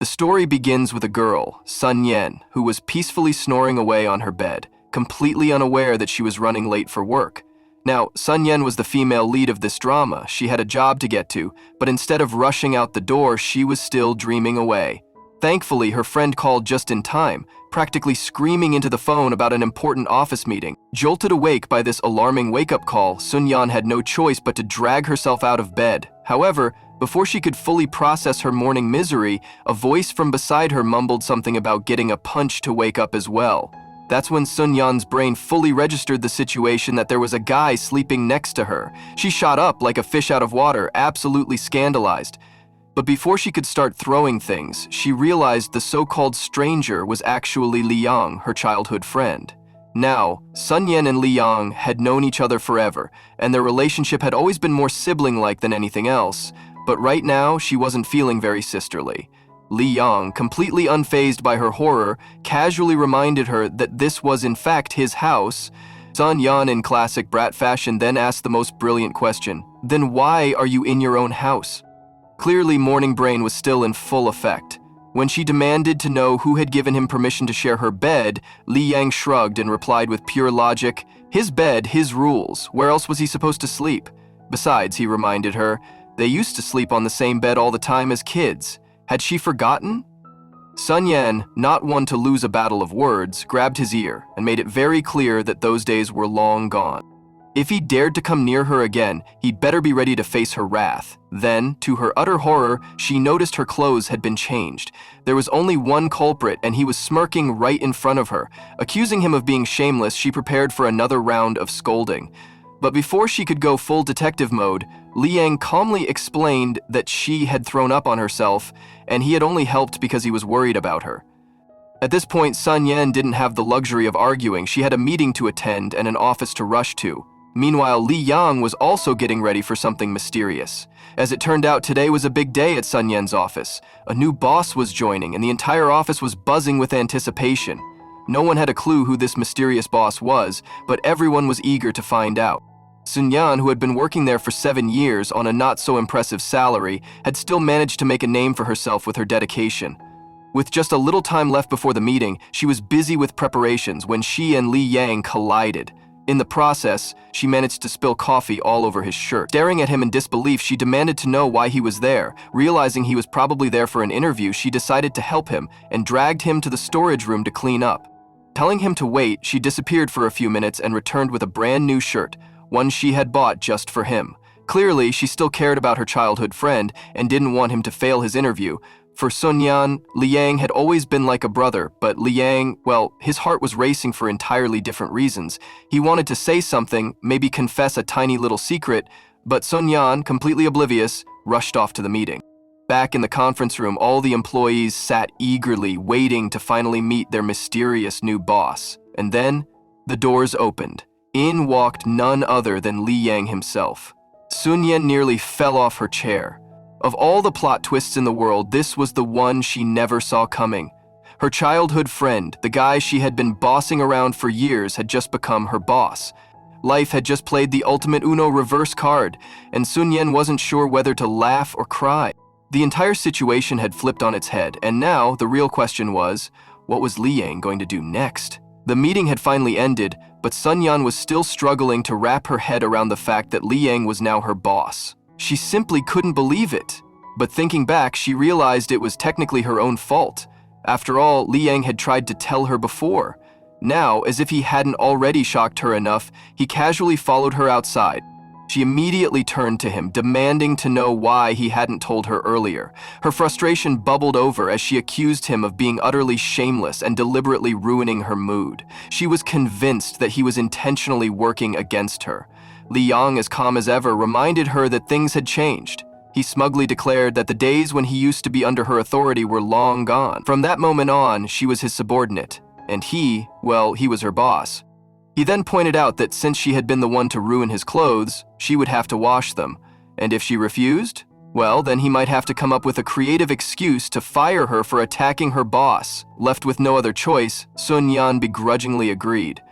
The story begins with a girl, Sun Yen, who was peacefully snoring away on her bed, completely unaware that she was running late for work. Now, Sun Yen was the female lead of this drama. She had a job to get to, but instead of rushing out the door, she was still dreaming away. Thankfully, her friend called just in time, practically screaming into the phone about an important office meeting. Jolted awake by this alarming wake-up call, Sun Yan had no choice but to drag herself out of bed. However, before she could fully process her morning misery, a voice from beside her mumbled something about getting a punch to wake up as well. That's when Sun Yan's brain fully registered the situation that there was a guy sleeping next to her. She shot up like a fish out of water, absolutely scandalized. But before she could start throwing things, she realized the so-called stranger was actually Li Yang, her childhood friend. Now, Sun Yan and Li Yang had known each other forever, and their relationship had always been more sibling-like than anything else. But right now, she wasn't feeling very sisterly. Li Yang, completely unfazed by her horror, casually reminded her that this was in fact his house. Sun Yan, in classic brat fashion, then asked the most brilliant question. Then why are you in your own house? Clearly, morning brain was still in full effect. When she demanded to know who had given him permission to share her bed, Li Yang shrugged and replied with pure logic, his bed, his rules. Where else was he supposed to sleep? Besides, he reminded her, they used to sleep on the same bed all the time as kids. Had she forgotten? Sun Yan, not one to lose a battle of words, grabbed his ear and made it very clear that those days were long gone. If he dared to come near her again, he'd better be ready to face her wrath. Then, to her utter horror, she noticed her clothes had been changed. There was only one culprit, and he was smirking right in front of her. Accusing him of being shameless, she prepared for another round of scolding. But before she could go full detective mode, Li Yang calmly explained that she had thrown up on herself, and he had only helped because he was worried about her. At this point, Sun Yan didn't have the luxury of arguing. She had a meeting to attend and an office to rush to. Meanwhile, Li Yang was also getting ready for something mysterious. As it turned out, today was a big day at Sun Yan's office. A new boss was joining, and the entire office was buzzing with anticipation. No one had a clue who this mysterious boss was, but everyone was eager to find out. Sun Yan, who had been working there for 7 years on a not-so-impressive salary, had still managed to make a name for herself with her dedication. With just a little time left before the meeting, she was busy with preparations when she and Li Yang collided. In the process, she managed to spill coffee all over his shirt. Staring at him in disbelief, she demanded to know why he was there. Realizing he was probably there for an interview, she decided to help him and dragged him to the storage room to clean up. Telling him to wait, she disappeared for a few minutes and returned with a brand new shirt, one she had bought just for him. Clearly, she still cared about her childhood friend and didn't want him to fail his interview. For Sun Yan, Li Yang had always been like a brother, but Li Yang, well, his heart was racing for entirely different reasons. He wanted to say something, maybe confess a tiny little secret, but Sun Yan, completely oblivious, rushed off to the meeting. Back in the conference room, all the employees sat eagerly, waiting to finally meet their mysterious new boss. And then, the doors opened. In walked none other than Li Yang himself. Sun Yan nearly fell off her chair. Of all the plot twists in the world, this was the one she never saw coming. Her childhood friend, the guy she had been bossing around for years, had just become her boss. Life had just played the ultimate Uno reverse card, and Sun Yan wasn't sure whether to laugh or cry. The entire situation had flipped on its head, and now the real question was, what was Li Yang going to do next? The meeting had finally ended, but Sun Yan was still struggling to wrap her head around the fact that Li Yang was now her boss. She simply couldn't believe it. But thinking back, she realized it was technically her own fault. After all, Li Yang had tried to tell her before. Now, as if he hadn't already shocked her enough, he casually followed her outside. She immediately turned to him, demanding to know why he hadn't told her earlier. Her frustration bubbled over as she accused him of being utterly shameless and deliberately ruining her mood. She was convinced that he was intentionally working against her. Li Yang, as calm as ever, reminded her that things had changed. He smugly declared that the days when he used to be under her authority were long gone. From that moment on, she was his subordinate, and he was her boss. He then pointed out that since she had been the one to ruin his clothes, she would have to wash them, and if she refused, well, then he might have to come up with a creative excuse to fire her for attacking her boss. Left with no other choice, Sun Yan begrudgingly agreed.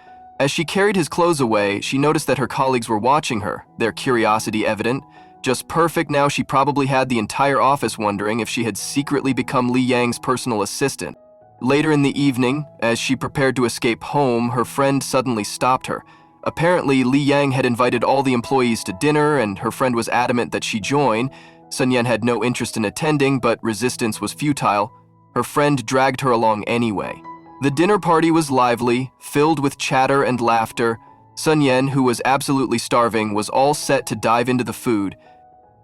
As she carried his clothes away, she noticed that her colleagues were watching her, their curiosity evident. Just perfect. Now she probably had the entire office wondering if she had secretly become Li Yang's personal assistant. Later in the evening, as she prepared to escape home, her friend suddenly stopped her. Apparently, Li Yang had invited all the employees to dinner, and her friend was adamant that she join. Sun Yan had no interest in attending, but resistance was futile. Her friend dragged her along anyway. The dinner party was lively, filled with chatter and laughter. Sun Yan, who was absolutely starving, was all set to dive into the food.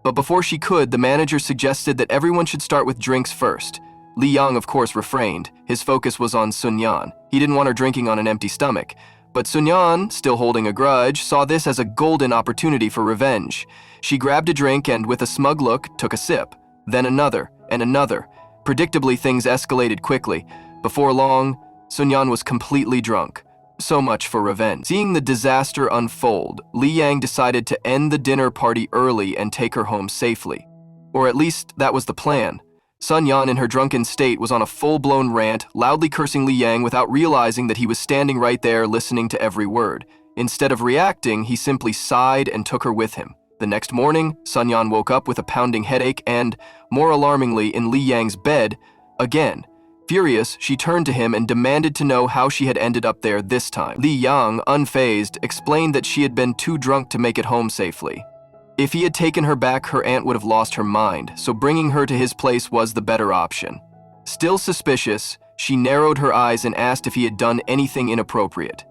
But before she could, the manager suggested that everyone should start with drinks first. Li Yang, of course, refrained. His focus was on Sun Yan. He didn't want her drinking on an empty stomach. But Sun Yan, still holding a grudge, saw this as a golden opportunity for revenge. She grabbed a drink and, with a smug look, took a sip. Then another, and another. Predictably, things escalated quickly. Before long, Sun Yan was completely drunk. So much for revenge. Seeing the disaster unfold, Li Yang decided to end the dinner party early and take her home safely. Or at least, that was the plan. Sun Yan, in her drunken state, was on a full-blown rant, loudly cursing Li Yang without realizing that he was standing right there listening to every word. Instead of reacting, he simply sighed and took her with him. The next morning, Sun Yan woke up with a pounding headache and, more alarmingly, in Li Yang's bed, again. Furious, she turned to him and demanded to know how she had ended up there this time. Li Yang, unfazed, explained that she had been too drunk to make it home safely. If he had taken her back, her aunt would have lost her mind, so bringing her to his place was the better option. Still suspicious, she narrowed her eyes and asked if he had done anything inappropriate.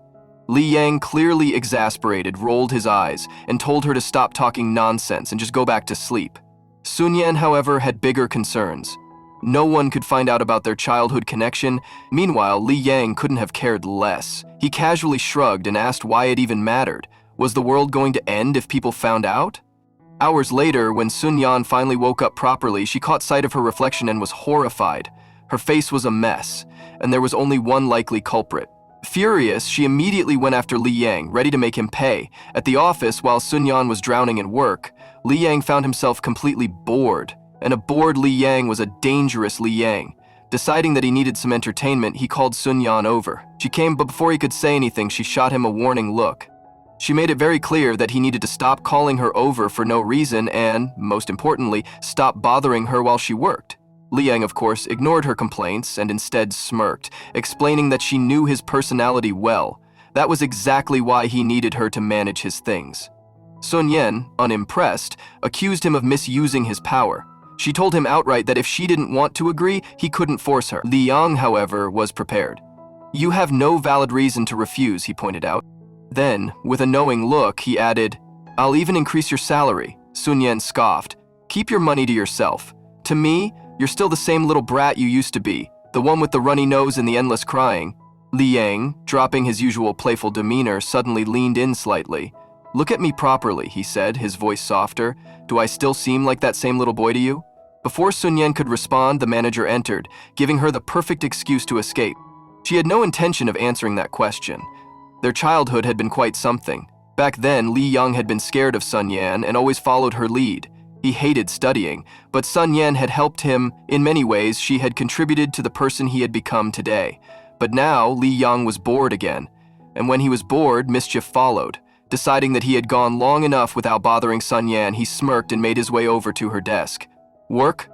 Li Yang, clearly exasperated, rolled his eyes and told her to stop talking nonsense and just go back to sleep. Sun Yan, however, had bigger concerns. No one could find out about their childhood connection. Meanwhile, Li Yang couldn't have cared less. He casually shrugged and asked why it even mattered. Was the world going to end if people found out? Hours later, when Sun Yan finally woke up properly, she caught sight of her reflection and was horrified. Her face was a mess, and there was only one likely culprit. Furious, she immediately went after Li Yang, ready to make him pay. At the office, while Sun Yan was drowning in work, Li Yang found himself completely bored. And a bored Li Yang was a dangerous Li Yang. Deciding that he needed some entertainment, he called Sun Yan over. She came, but before he could say anything, she shot him a warning look. She made it very clear that he needed to stop calling her over for no reason and, most importantly, stop bothering her while she worked. Li Yang, of course, ignored her complaints and instead smirked, explaining that she knew his personality well. That was exactly why he needed her to manage his things. Sun Yan, unimpressed, accused him of misusing his power. She told him outright that if she didn't want to agree, he couldn't force her. Li Yang, however, was prepared. "You have no valid reason to refuse," he pointed out. Then, with a knowing look, he added, "I'll even increase your salary." Sun Yan scoffed. "Keep your money to yourself. To me, you're still the same little brat you used to be, the one with the runny nose and the endless crying." Li Yang, dropping his usual playful demeanor, suddenly leaned in slightly. "Look at me properly," he said, his voice softer. "Do I still seem like that same little boy to you?" Before Sun Yan could respond, the manager entered, giving her the perfect excuse to escape. She had no intention of answering that question. Their childhood had been quite something. Back then, Li Yang had been scared of Sun Yan and always followed her lead. He hated studying, but Sun Yan had helped him. In many ways, she had contributed to the person he had become today. But now, Li Yang was bored again. And when he was bored, mischief followed. Deciding that he had gone long enough without bothering Sun Yan, he smirked and made his way over to her desk. "Work?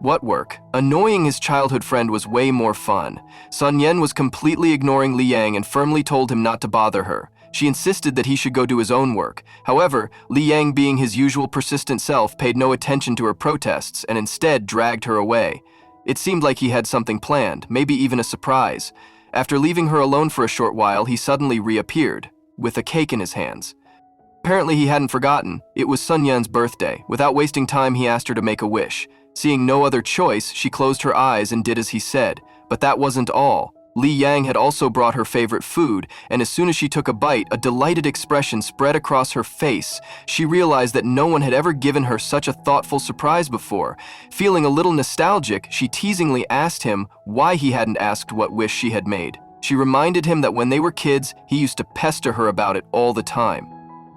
What work?" Annoying his childhood friend was way more fun. Sun Yan was completely ignoring Li Yang and firmly told him not to bother her. She insisted that he should go do his own work. However, Li Yang, being his usual persistent self, paid no attention to her protests and instead dragged her away. It seemed like he had something planned, maybe even a surprise. After leaving her alone for a short while, he suddenly reappeared, with a cake in his hands. Apparently he hadn't forgotten. It was Sun Yan's birthday. Without wasting time, he asked her to make a wish. Seeing no other choice, she closed her eyes and did as he said. But that wasn't all. Li Yang had also brought her favorite food, and as soon as she took a bite, a delighted expression spread across her face. She realized that no one had ever given her such a thoughtful surprise before. Feeling a little nostalgic, she teasingly asked him why he hadn't asked what wish she had made. She reminded him that when they were kids, he used to pester her about it all the time.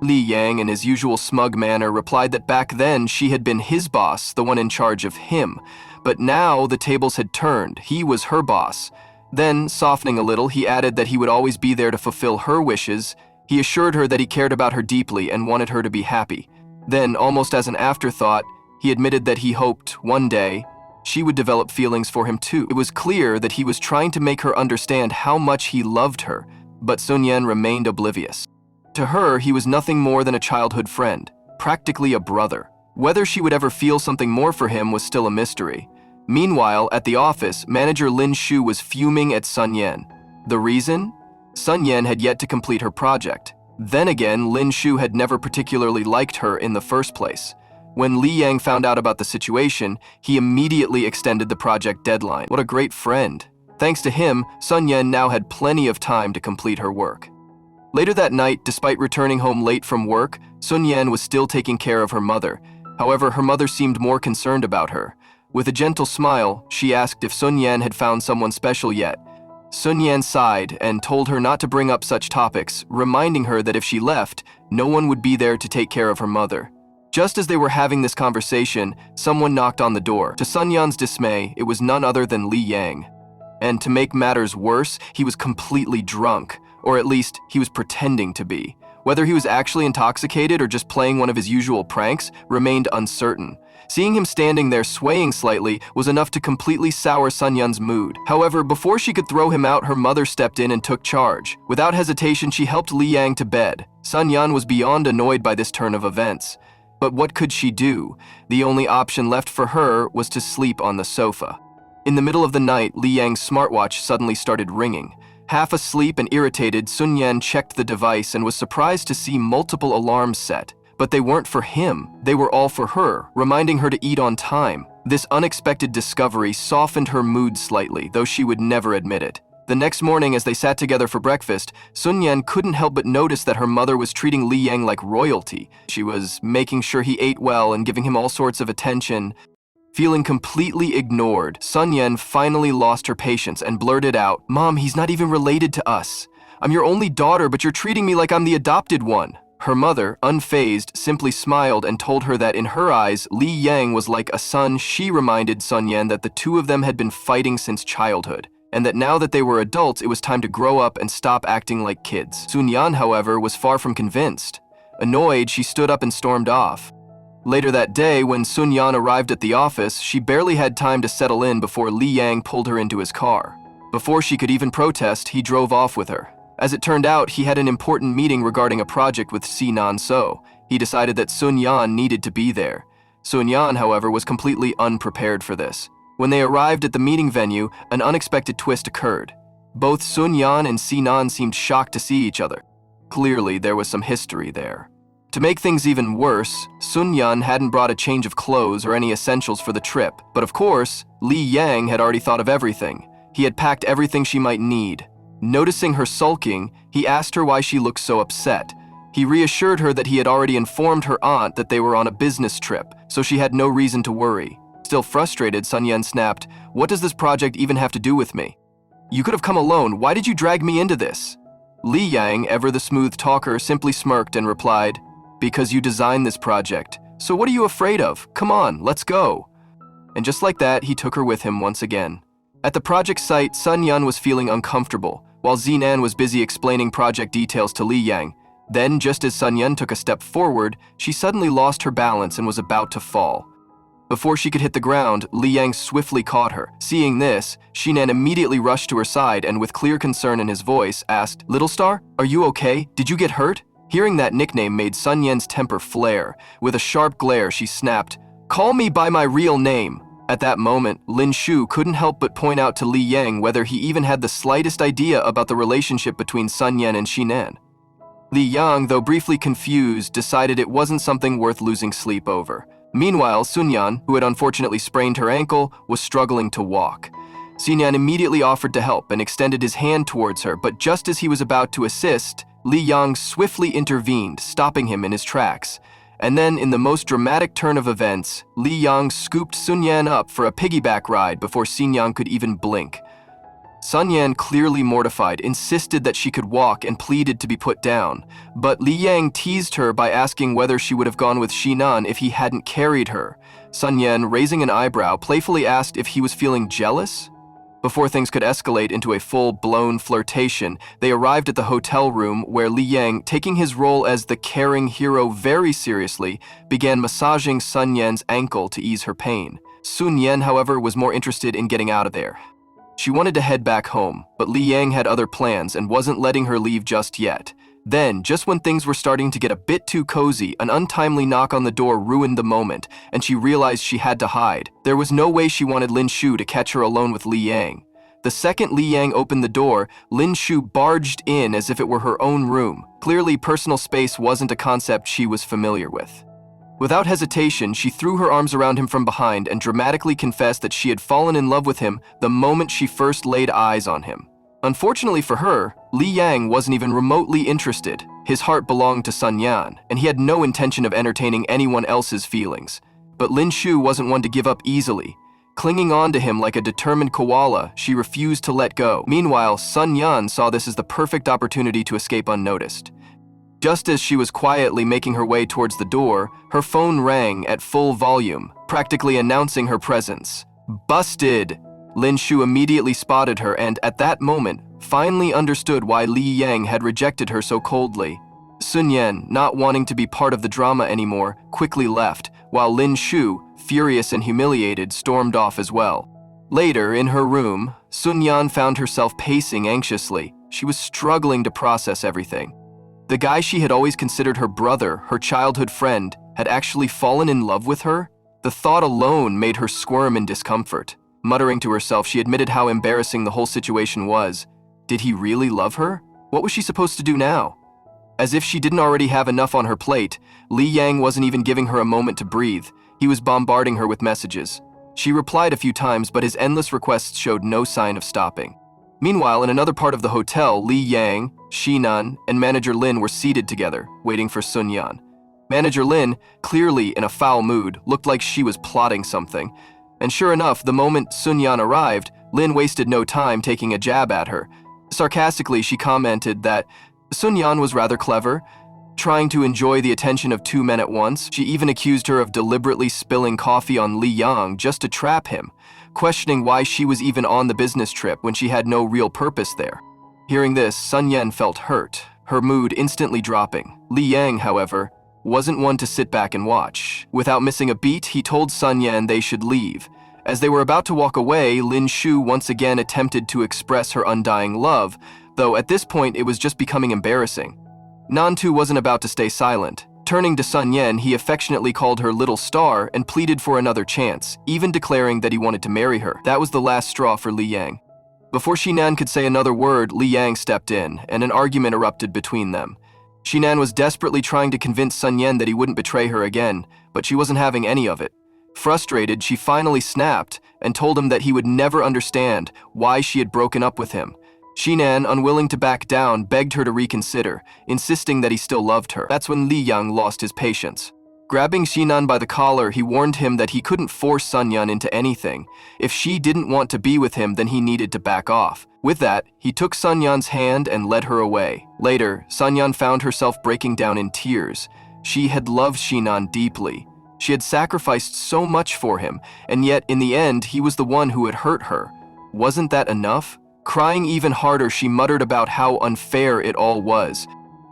Li Yang, in his usual smug manner, replied that back then she had been his boss, the one in charge of him. But now the tables had turned. He was her boss. Then, softening a little, he added that he would always be there to fulfill her wishes. He assured her that he cared about her deeply and wanted her to be happy. Then, almost as an afterthought, he admitted that he hoped, one day, she would develop feelings for him too. It was clear that he was trying to make her understand how much he loved her, but Sun Yan remained oblivious. To her, he was nothing more than a childhood friend, practically a brother. Whether she would ever feel something more for him was still a mystery. Meanwhile, at the office, manager Lin Shu was fuming at Sun Yan. The reason? Sun Yan had yet to complete her project. Then again, Lin Shu had never particularly liked her in the first place. When Li Yang found out about the situation, he immediately extended the project deadline. What a great friend. Thanks to him, Sun Yan now had plenty of time to complete her work. Later that night, despite returning home late from work, Sun Yan was still taking care of her mother. However, her mother seemed more concerned about her. With a gentle smile, she asked if Sun Yan had found someone special yet. Sun Yan sighed and told her not to bring up such topics, reminding her that if she left, no one would be there to take care of her mother. Just as they were having this conversation, someone knocked on the door. To Sun Yan's dismay, it was none other than Li Yang. And to make matters worse, he was completely drunk, or at least he was pretending to be. Whether he was actually intoxicated or just playing one of his usual pranks remained uncertain. Seeing him standing there swaying slightly was enough to completely sour Sun Yan's mood. However, before she could throw him out, her mother stepped in and took charge. Without hesitation, she helped Li Yang to bed. Sun Yan was beyond annoyed by this turn of events. But what could she do? The only option left for her was to sleep on the sofa. In the middle of the night, Li Yang's smartwatch suddenly started ringing. Half asleep and irritated, Sun Yan checked the device and was surprised to see multiple alarms set. But they weren't for him, they were all for her, reminding her to eat on time. This unexpected discovery softened her mood slightly, though she would never admit it. The next morning, as they sat together for breakfast, Sun Yan couldn't help but notice that her mother was treating Li Yang like royalty. She was making sure he ate well and giving him all sorts of attention. Feeling completely ignored, Sun Yan finally lost her patience and blurted out, "Mom, he's not even related to us. I'm your only daughter, but you're treating me like I'm the adopted one." Her mother, unfazed, simply smiled and told her that in her eyes, Li Yang was like a son. She reminded Sun Yan that the two of them had been fighting since childhood, and that now that they were adults, it was time to grow up and stop acting like kids. Sun Yan, however, was far from convinced. Annoyed, she stood up and stormed off. Later that day, when Sun Yan arrived at the office, she barely had time to settle in before Li Yang pulled her into his car. Before she could even protest, he drove off with her. As it turned out, he had an important meeting regarding a project with Sinan, so he decided that Sun Yan needed to be there. Sun Yan, however, was completely unprepared for this. When they arrived at the meeting venue, an unexpected twist occurred. Both Sun Yan and Sinan seemed shocked to see each other. Clearly, there was some history there. To make things even worse, Sun Yan hadn't brought a change of clothes or any essentials for the trip, but of course, Li Yang had already thought of everything. He had packed everything she might need. Noticing her sulking, he asked her why she looked so upset. He reassured her that he had already informed her aunt that they were on a business trip, so she had no reason to worry. Still frustrated, Sun Yan snapped, "What does this project even have to do with me? You could have come alone. Why did you drag me into this?" Li Yang, ever the smooth talker, simply smirked and replied, "Because you designed this project. So what are you afraid of? Come on, let's go." And just like that, he took her with him once again. At the project site, Sun Yan was feeling uncomfortable, while Zinan was busy explaining project details to Li Yang. Then, just as Sun Yan took a step forward, she suddenly lost her balance and was about to fall. Before she could hit the ground, Li Yang swiftly caught her. Seeing this, Shinan immediately rushed to her side and with clear concern in his voice asked, "Little Star, are you okay? Did you get hurt?" Hearing that nickname made Sun Yan's temper flare. With a sharp glare, she snapped, "Call me by my real name." At that moment, Lin Shu couldn't help but point out to Li Yang whether he even had the slightest idea about the relationship between Sun Yan and Shinan. Li Yang, though briefly confused, decided it wasn't something worth losing sleep over. Meanwhile, Sun Yan, who had unfortunately sprained her ankle, was struggling to walk. Sun Yan immediately offered to help and extended his hand towards her, but just as he was about to assist, Li Yang swiftly intervened, stopping him in his tracks. And then, in the most dramatic turn of events, Li Yang scooped Sun Yan up for a piggyback ride before Sun Yan could even blink. Sun Yan, clearly mortified, insisted that she could walk and pleaded to be put down. But Li Yang teased her by asking whether she would have gone with Shinan if he hadn't carried her. Sun Yan, raising an eyebrow, playfully asked if he was feeling jealous. Before things could escalate into a full-blown flirtation, they arrived at the hotel room where Li Yang, taking his role as the caring hero very seriously, began massaging Sun Yan's ankle to ease her pain. Sun Yan, however, was more interested in getting out of there. She wanted to head back home, but Li Yang had other plans and wasn't letting her leave just yet. Then, just when things were starting to get a bit too cozy, an untimely knock on the door ruined the moment, and she realized she had to hide. There was no way she wanted Lin Shu to catch her alone with Li Yang. The second Li Yang opened the door, Lin Shu barged in as if it were her own room. Clearly, personal space wasn't a concept she was familiar with. Without hesitation, she threw her arms around him from behind and dramatically confessed that she had fallen in love with him the moment she first laid eyes on him. Unfortunately for her, Li Yang wasn't even remotely interested. His heart belonged to Sun Yan, and he had no intention of entertaining anyone else's feelings. But Lin Shu wasn't one to give up easily. Clinging on to him like a determined koala, she refused to let go. Meanwhile, Sun Yan saw this as the perfect opportunity to escape unnoticed. Just as she was quietly making her way towards the door, her phone rang at full volume, practically announcing her presence. Busted! Lin Shu immediately spotted her and, at that moment, finally understood why Li Yang had rejected her so coldly. Sun Yan, not wanting to be part of the drama anymore, quickly left, while Lin Shu, furious and humiliated, stormed off as well. Later, in her room, Sun Yan found herself pacing anxiously. She was struggling to process everything. The guy she had always considered her brother, her childhood friend, had actually fallen in love with her? The thought alone made her squirm in discomfort. Muttering to herself, she admitted how embarrassing the whole situation was. Did he really love her? What was she supposed to do now? As if she didn't already have enough on her plate, Li Yang wasn't even giving her a moment to breathe. He was bombarding her with messages. She replied a few times, but his endless requests showed no sign of stopping. Meanwhile, in another part of the hotel, Li Yang, Shinan, and Manager Lin were seated together, waiting for Sun Yan. Manager Lin, clearly in a foul mood, looked like she was plotting something. And sure enough, the moment Sun Yan arrived, Lin wasted no time taking a jab at her. Sarcastically, she commented that Sun Yan was rather clever, trying to enjoy the attention of two men at once. She even accused her of deliberately spilling coffee on Li Yang just to trap him, questioning why she was even on the business trip when she had no real purpose there. Hearing this, Sun Yan felt hurt, her mood instantly dropping. Li Yang, however, wasn't one to sit back and watch. Without missing a beat, he told Sun Yan they should leave. As they were about to walk away, Lin Shu once again attempted to express her undying love, though at this point it was just becoming embarrassing. Nantu wasn't about to stay silent. Turning to Sun Yan, he affectionately called her Little Star and pleaded for another chance, even declaring that he wanted to marry her. That was the last straw for Li Yang. Before Shinan could say another word, Li Yang stepped in, and an argument erupted between them. Shinan was desperately trying to convince Sun Yan that he wouldn't betray her again, but she wasn't having any of it. Frustrated, she finally snapped and told him that he would never understand why she had broken up with him. Shinan, unwilling to back down, begged her to reconsider, insisting that he still loved her. That's when Li Yang lost his patience. Grabbing Shinan by the collar, he warned him that he couldn't force Sun Yan into anything. If she didn't want to be with him, then he needed to back off. With that, he took Sun Yan's hand and led her away. Later, Sun Yan found herself breaking down in tears. She had loved Shinan deeply. She had sacrificed so much for him, and yet in the end, he was the one who had hurt her. Wasn't that enough? Crying even harder, she muttered about how unfair it all was.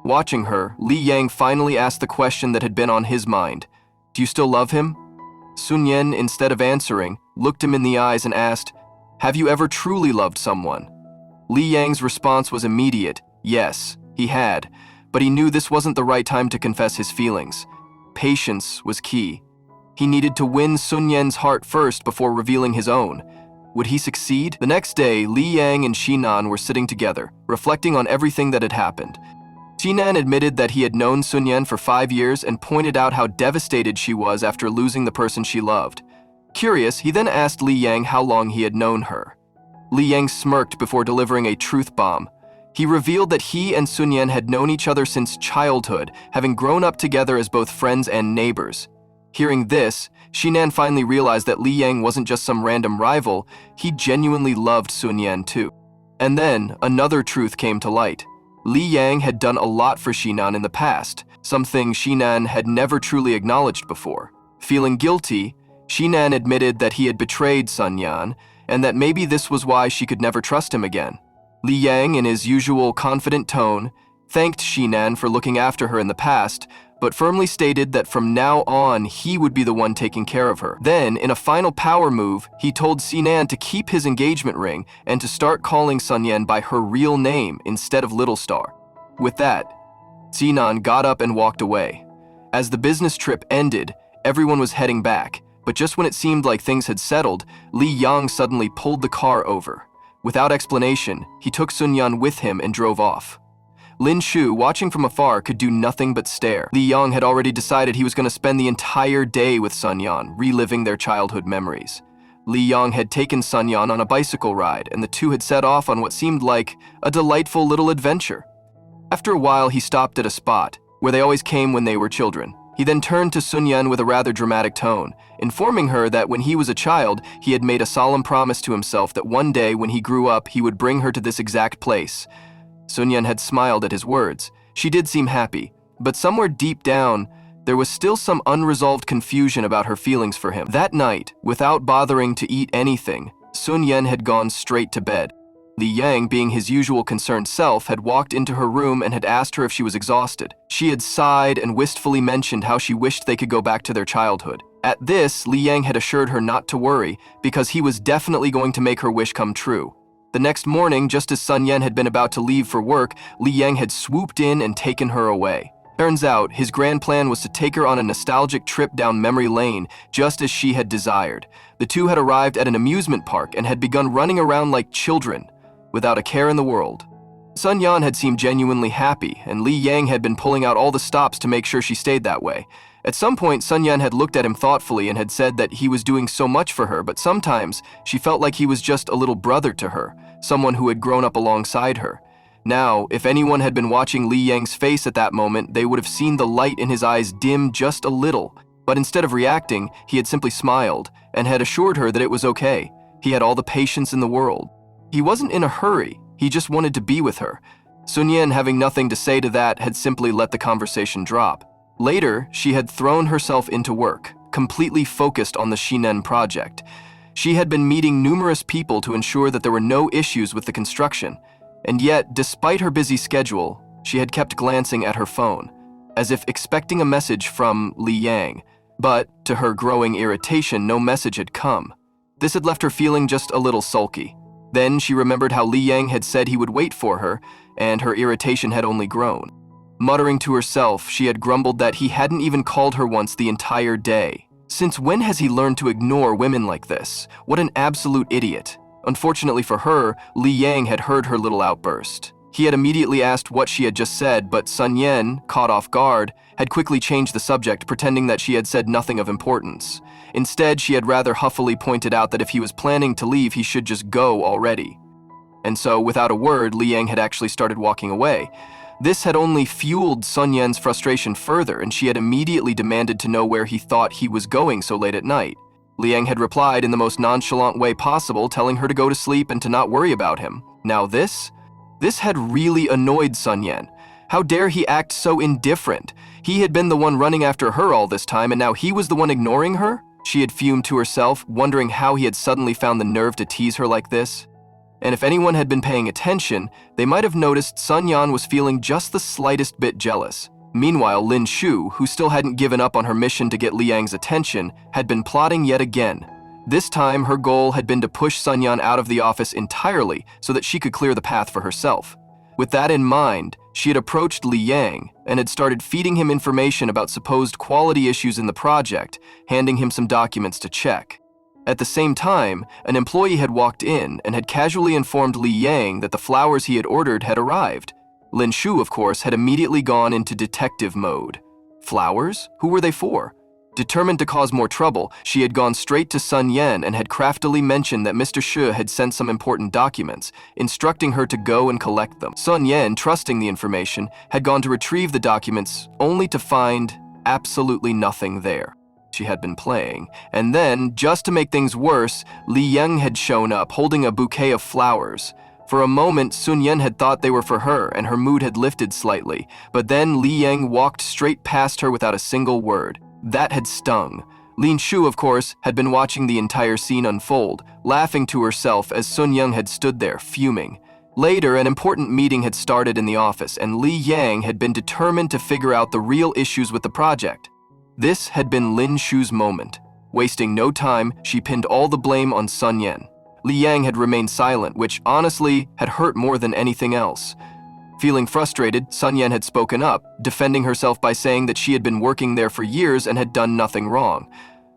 Watching her, Li Yang finally asked the question that had been on his mind. Do you still love him? Sun Yan, instead of answering, looked him in the eyes and asked, have you ever truly loved someone? Li Yang's response was immediate. Yes, he had, but he knew this wasn't the right time to confess his feelings. Patience was key. He needed to win Sun Yan's heart first before revealing his own. Would he succeed? The next day, Li Yang and Shinan were sitting together, reflecting on everything that had happened. Shinan admitted that he had known Sun Yan for 5 years and pointed out how devastated she was after losing the person she loved. Curious, he then asked Li Yang how long he had known her. Li Yang smirked before delivering a truth bomb. He revealed that he and Sun Yan had known each other since childhood, having grown up together as both friends and neighbors. Hearing this, Shinan finally realized that Li Yang wasn't just some random rival, he genuinely loved Sun Yan too. And then, another truth came to light. Li Yang had done a lot for Shinan in the past, something Shinan had never truly acknowledged before. Feeling guilty, Shinan admitted that he had betrayed Sun Yan, and that maybe this was why she could never trust him again. Li Yang, in his usual confident tone, thanked Shinan for looking after her in the past, but firmly stated that from now on he would be the one taking care of her. Then, in a final power move, he told Sinan to keep his engagement ring and to start calling Sun Yan by her real name instead of Little Star. With that, Sinan got up and walked away. As the business trip ended, everyone was heading back, but just when it seemed like things had settled, Li Yang suddenly pulled the car over. Without explanation, he took Sun Yan with him and drove off. Lin Shu, watching from afar, could do nothing but stare. Li Yang had already decided he was going to spend the entire day with Sun Yan, reliving their childhood memories. Li Yang had taken Sun Yan on a bicycle ride, and the two had set off on what seemed like a delightful little adventure. After a while, he stopped at a spot, where they always came when they were children. He then turned to Sun Yan with a rather dramatic tone, informing her that when he was a child, he had made a solemn promise to himself that one day when he grew up, he would bring her to this exact place. Sun Yan had smiled at his words. She did seem happy, but somewhere deep down, there was still some unresolved confusion about her feelings for him. That night, without bothering to eat anything, Sun Yan had gone straight to bed. Li Yang, being his usual concerned self, had walked into her room and had asked her if she was exhausted. She had sighed and wistfully mentioned how she wished they could go back to their childhood. At this, Li Yang had assured her not to worry, because he was definitely going to make her wish come true. The next morning, just as Sun Yan had been about to leave for work, Li Yang had swooped in and taken her away. Turns out, his grand plan was to take her on a nostalgic trip down memory lane, just as she had desired. The two had arrived at an amusement park and had begun running around like children, without a care in the world. Sun Yan had seemed genuinely happy, and Li Yang had been pulling out all the stops to make sure she stayed that way. At some point, Sun Yan had looked at him thoughtfully and had said that he was doing so much for her, but sometimes she felt like he was just a little brother to her, someone who had grown up alongside her. Now, if anyone had been watching Li Yang's face at that moment, they would have seen the light in his eyes dim just a little. But instead of reacting, he had simply smiled and had assured her that it was okay. He had all the patience in the world. He wasn't in a hurry, he just wanted to be with her. Sun Yan, having nothing to say to that, had simply let the conversation drop. Later, she had thrown herself into work, completely focused on the Shinan project. She had been meeting numerous people to ensure that there were no issues with the construction, and yet, despite her busy schedule, she had kept glancing at her phone, as if expecting a message from Li Yang. But, to her growing irritation, no message had come. This had left her feeling just a little sulky. Then she remembered how Li Yang had said he would wait for her, and her irritation had only grown. Muttering to herself, she had grumbled that he hadn't even called her once the entire day. Since when has he learned to ignore women like this? What an absolute idiot. Unfortunately for her, Li Yang had heard her little outburst. He had immediately asked what she had just said, but Sun Yan, caught off guard, had quickly changed the subject, pretending that she had said nothing of importance. Instead, she had rather huffily pointed out that if he was planning to leave, he should just go already. And so, without a word, Li Yang had actually started walking away. This had only fueled Sun Yan's frustration further, and she had immediately demanded to know where he thought he was going so late at night. Li Yang had replied in the most nonchalant way possible, telling her to go to sleep and to not worry about him. Now this had really annoyed Sun Yan. How dare he act so indifferent? He had been the one running after her all this time, and now he was the one ignoring her? She had fumed to herself, wondering how he had suddenly found the nerve to tease her like this. And if anyone had been paying attention, they might have noticed Sun Yan was feeling just the slightest bit jealous. Meanwhile, Lin Shu, who still hadn't given up on her mission to get Li Yang's attention, had been plotting yet again. This time, her goal had been to push Sun Yan out of the office entirely so that she could clear the path for herself. With that in mind, she had approached Li Yang and had started feeding him information about supposed quality issues in the project, handing him some documents to check. At the same time, an employee had walked in and had casually informed Li Yang that the flowers he had ordered had arrived. Lin Shu, of course, had immediately gone into detective mode. Flowers? Who were they for? Determined to cause more trouble, she had gone straight to Sun Yan and had craftily mentioned that Mr. Shi had sent some important documents, instructing her to go and collect them. Sun Yan, trusting the information, had gone to retrieve the documents, only to find absolutely nothing there. She had been playing, and then, just to make things worse, Li Yang had shown up holding a bouquet of flowers. For a moment, Sun Yan had thought they were for her, and her mood had lifted slightly, but then Li Yang walked straight past her without a single word. That had stung. Lin Shu, of course, had been watching the entire scene unfold, laughing to herself as Sun Young had stood there, fuming. Later, an important meeting had started in the office, and Li Yang had been determined to figure out the real issues with the project. This had been Lin Shu's moment. Wasting no time, she pinned all the blame on Sun Yan. Li Yang had remained silent, which honestly had hurt more than anything else. Feeling frustrated, Sun Yan had spoken up, defending herself by saying that she had been working there for years and had done nothing wrong.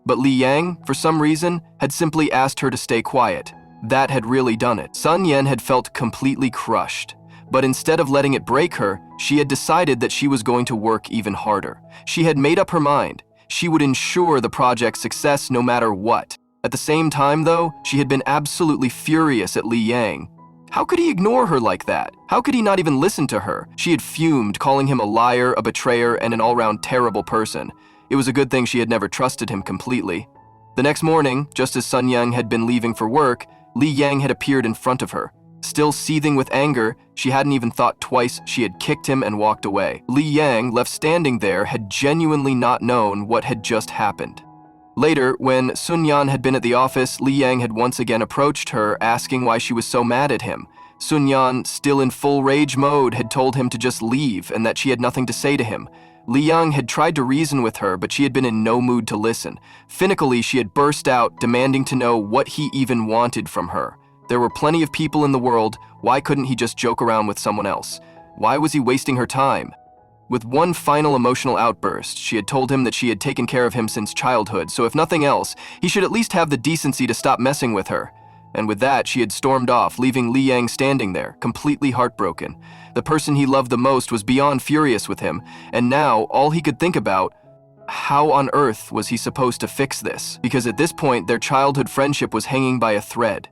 But Li Yang, for some reason, had simply asked her to stay quiet. That had really done it. Sun Yan had felt completely crushed. But instead of letting it break her, she had decided that she was going to work even harder. She had made up her mind. She would ensure the project's success no matter what. At the same time, though, she had been absolutely furious at Li Yang. How could he ignore her like that? How could he not even listen to her? She had fumed, calling him a liar, a betrayer, and an all-round terrible person. It was a good thing she had never trusted him completely. The next morning, just as Sun Yang had been leaving for work, Li Yang had appeared in front of her. Still seething with anger, she hadn't even thought twice. She had kicked him and walked away. Li Yang, left standing there, had genuinely not known what had just happened. Later, when Sun Yan had been at the office, Li Yang had once again approached her, asking why she was so mad at him. Sun Yan, still in full rage mode, had told him to just leave and that she had nothing to say to him. Li Yang had tried to reason with her, but she had been in no mood to listen. Finically, she had burst out, demanding to know what he even wanted from her. There were plenty of people in the world. Why couldn't he just joke around with someone else? Why was he wasting her time? With one final emotional outburst, she had told him that she had taken care of him since childhood, so if nothing else, he should at least have the decency to stop messing with her. And with that, she had stormed off, leaving Li Yang standing there, completely heartbroken. The person he loved the most was beyond furious with him, and now all he could think about, how on earth was he supposed to fix this? Because at this point, their childhood friendship was hanging by a thread.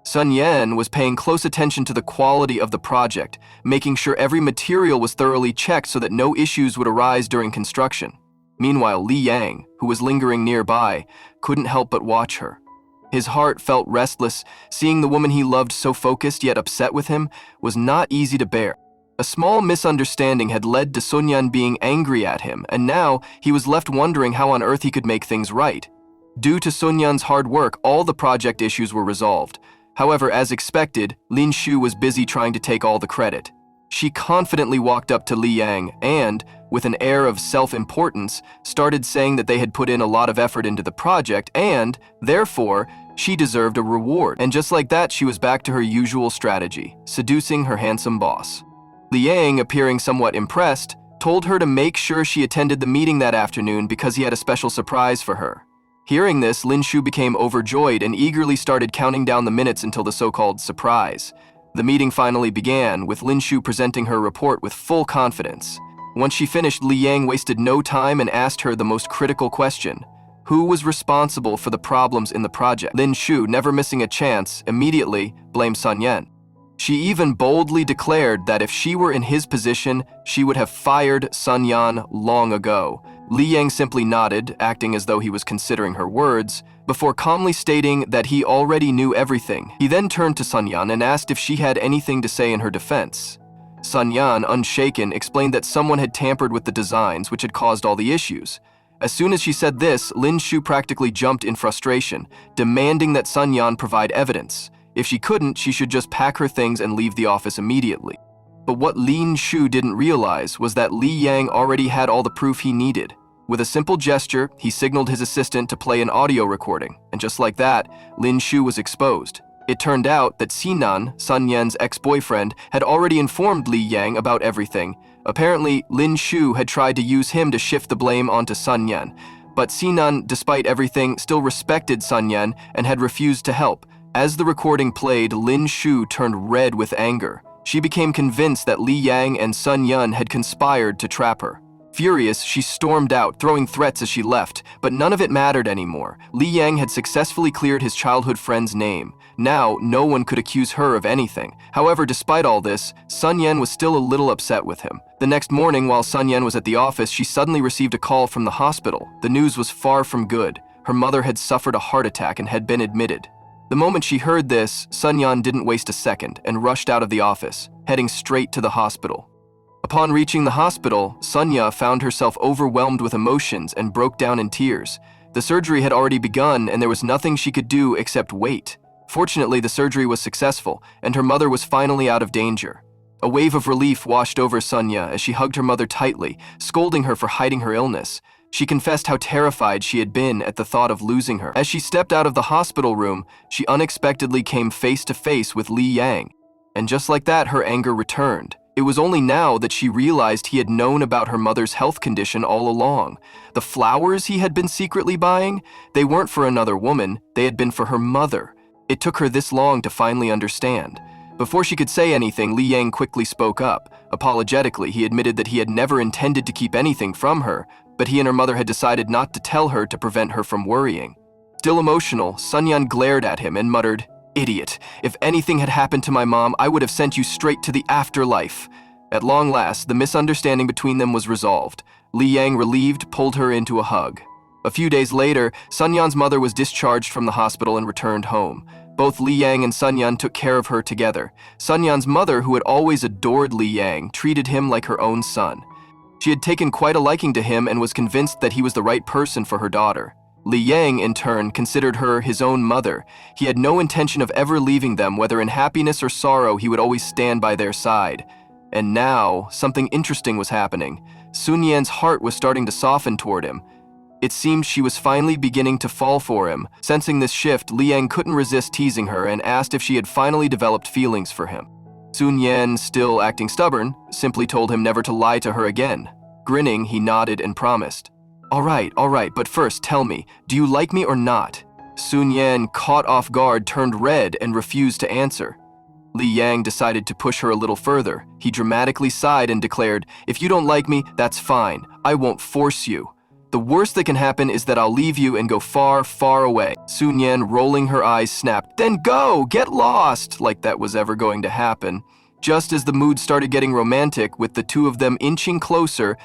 Sun Yan was paying close attention to the quality of the project, making sure every material was thoroughly checked so that no issues would arise during construction. Meanwhile, Li Yang, who was lingering nearby, couldn't help but watch her. His heart felt restless. Seeing the woman he loved so focused yet upset with him was not easy to bear. A small misunderstanding had led to Sun Yan being angry at him, and now he was left wondering how on earth he could make things right. Due to Sun Yan's hard work, all the project issues were resolved. However, as expected, Lin Shu was busy trying to take all the credit. She confidently walked up to Li Yang and, with an air of self-importance, started saying that they had put in a lot of effort into the project and, therefore, she deserved a reward. And just like that, she was back to her usual strategy, seducing her handsome boss. Li Yang, appearing somewhat impressed, told her to make sure she attended the meeting that afternoon because he had a special surprise for her. Hearing this, Lin Shu became overjoyed and eagerly started counting down the minutes until the so-called surprise. The meeting finally began, with Lin Shu presenting her report with full confidence. Once she finished, Li Yang wasted no time and asked her the most critical question. Who was responsible for the problems in the project? Lin Shu, never missing a chance, immediately blamed Sun Yan. She even boldly declared that if she were in his position, she would have fired Sun Yan long ago. Li Yang simply nodded, acting as though he was considering her words, before calmly stating that he already knew everything. He then turned to Sun Yan and asked if she had anything to say in her defense. Sun Yan, unshaken, explained that someone had tampered with the designs, which had caused all the issues. As soon as she said this, Lin Shu practically jumped in frustration, demanding that Sun Yan provide evidence. If she couldn't, she should just pack her things and leave the office immediately. But what Lin Shu didn't realize was that Li Yang already had all the proof he needed. With a simple gesture, he signaled his assistant to play an audio recording, and just like that, Lin Shu was exposed. It turned out that Sinan, Sun Yan's ex-boyfriend, had already informed Li Yang about everything. Apparently, Lin Shu had tried to use him to shift the blame onto Sun Yan, but Sinan, despite everything, still respected Sun Yan and had refused to help. As the recording played, Lin Shu turned red with anger. She became convinced that Li Yang and Sun Yan had conspired to trap her. Furious, she stormed out, throwing threats as she left, but none of it mattered anymore. Li Yang had successfully cleared his childhood friend's name. Now, no one could accuse her of anything. However, despite all this, Sun Yan was still a little upset with him. The next morning, while Sun Yan was at the office, she suddenly received a call from the hospital. The news was far from good. Her mother had suffered a heart attack and had been admitted. The moment she heard this, Sun Yan didn't waste a second and rushed out of the office, heading straight to the hospital. Upon reaching the hospital, Sun Yan found herself overwhelmed with emotions and broke down in tears. The surgery had already begun, and there was nothing she could do except wait. Fortunately, the surgery was successful, and her mother was finally out of danger. A wave of relief washed over Sonia as she hugged her mother tightly, scolding her for hiding her illness. She confessed how terrified she had been at the thought of losing her. As she stepped out of the hospital room, she unexpectedly came face to face with Li Yang. And just like that, her anger returned. It was only now that she realized he had known about her mother's health condition all along. The flowers he had been secretly buying, they weren't for another woman, they had been for her mother. It took her this long to finally understand. Before she could say anything, Li Yang quickly spoke up. Apologetically, he admitted that he had never intended to keep anything from her, but he and her mother had decided not to tell her to prevent her from worrying. Still emotional, Sun Yan glared at him and muttered, "Idiot, if anything had happened to my mom, I would have sent you straight to the afterlife." At long last, the misunderstanding between them was resolved. Li Yang, relieved, pulled her into a hug. A few days later, Sun Yan's mother was discharged from the hospital and returned home. Both Li Yang and Sun Yan took care of her together. Sun Yan's mother, who had always adored Li Yang, treated him like her own son. She had taken quite a liking to him and was convinced that he was the right person for her daughter. Li Yang, in turn, considered her his own mother. He had no intention of ever leaving them, whether in happiness or sorrow, he would always stand by their side. And now, something interesting was happening. Sun Yan's heart was starting to soften toward him. It seemed she was finally beginning to fall for him. Sensing this shift, Li Yang couldn't resist teasing her and asked if she had finally developed feelings for him. Sun Yan, still acting stubborn, simply told him never to lie to her again. Grinning, he nodded and promised. All right, but first tell me, do you like me or not?" Sun Yan, caught off guard, turned red and refused to answer. Li Yang decided to push her a little further. He dramatically sighed and declared, "If you don't like me, that's fine. I won't force you. The worst that can happen is that I'll leave you and go far, far away." Sun Yan, rolling her eyes, snapped, "Then go, get lost," like that was ever going to happen. Just as the mood started getting romantic, with the two of them inching closer,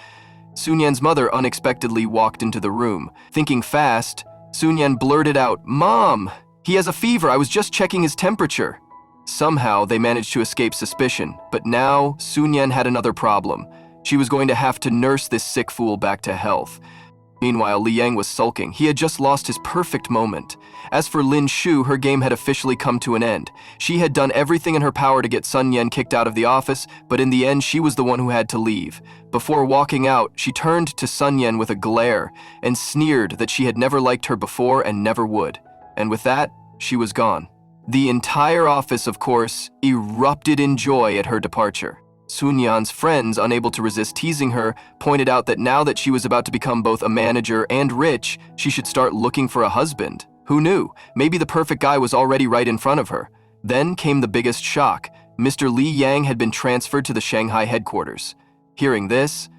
Sun Yan's mother unexpectedly walked into the room. Thinking fast, Sun Yan blurted out, "Mom, he has a fever, I was just checking his temperature." Somehow, they managed to escape suspicion, but now Sun Yan had another problem. She was going to have to nurse this sick fool back to health. Meanwhile, Li Yang was sulking. He had just lost his perfect moment. As for Lin Shu, her game had officially come to an end. She had done everything in her power to get Sun Yan kicked out of the office, but in the end, she was the one who had to leave. Before walking out, she turned to Sun Yan with a glare and sneered that she had never liked her before and never would. And with that, she was gone. The entire office, of course, erupted in joy at her departure. Sun Yan's friends, unable to resist teasing her, pointed out that now that she was about to become both a manager and rich, she should start looking for a husband. Who knew? Maybe the perfect guy was already right in front of her. Then came the biggest shock. Mr. Li Yang had been transferred to the Shanghai headquarters. Hearing this,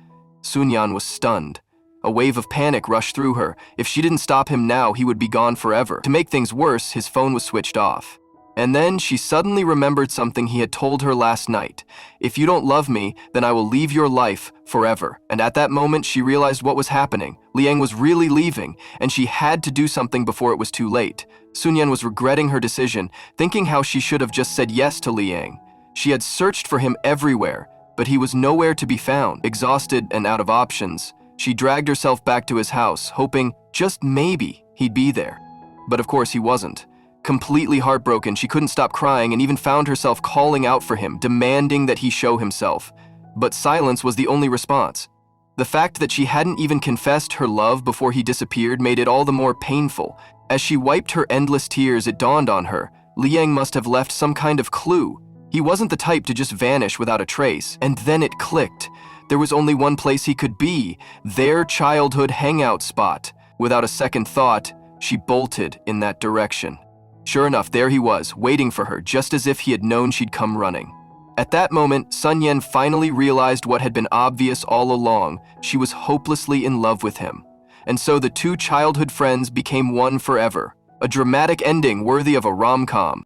Sun Yan was stunned. A wave of panic rushed through her. If she didn't stop him now, he would be gone forever. To make things worse, his phone was switched off. And then she suddenly remembered something he had told her last night. "If you don't love me, then I will leave your life forever." And at that moment, she realized what was happening. Li Yang was really leaving, and she had to do something before it was too late. Sun Yan was regretting her decision, thinking how she should have just said yes to Li Yang. She had searched for him everywhere, but he was nowhere to be found. Exhausted and out of options, she dragged herself back to his house, hoping just maybe he'd be there. But of course he wasn't. Completely heartbroken, she couldn't stop crying and even found herself calling out for him, demanding that he show himself. But silence was the only response. The fact that she hadn't even confessed her love before he disappeared made it all the more painful. As she wiped her endless tears, it dawned on her. Li Yang must have left some kind of clue. He wasn't the type to just vanish without a trace. And then it clicked. There was only one place he could be, their childhood hangout spot. Without a second thought, she bolted in that direction. Sure enough, there he was, waiting for her, just as if he had known she'd come running. At that moment, Sun Yan finally realized what had been obvious all along. She was hopelessly in love with him. And so the two childhood friends became one forever. A dramatic ending worthy of a rom-com.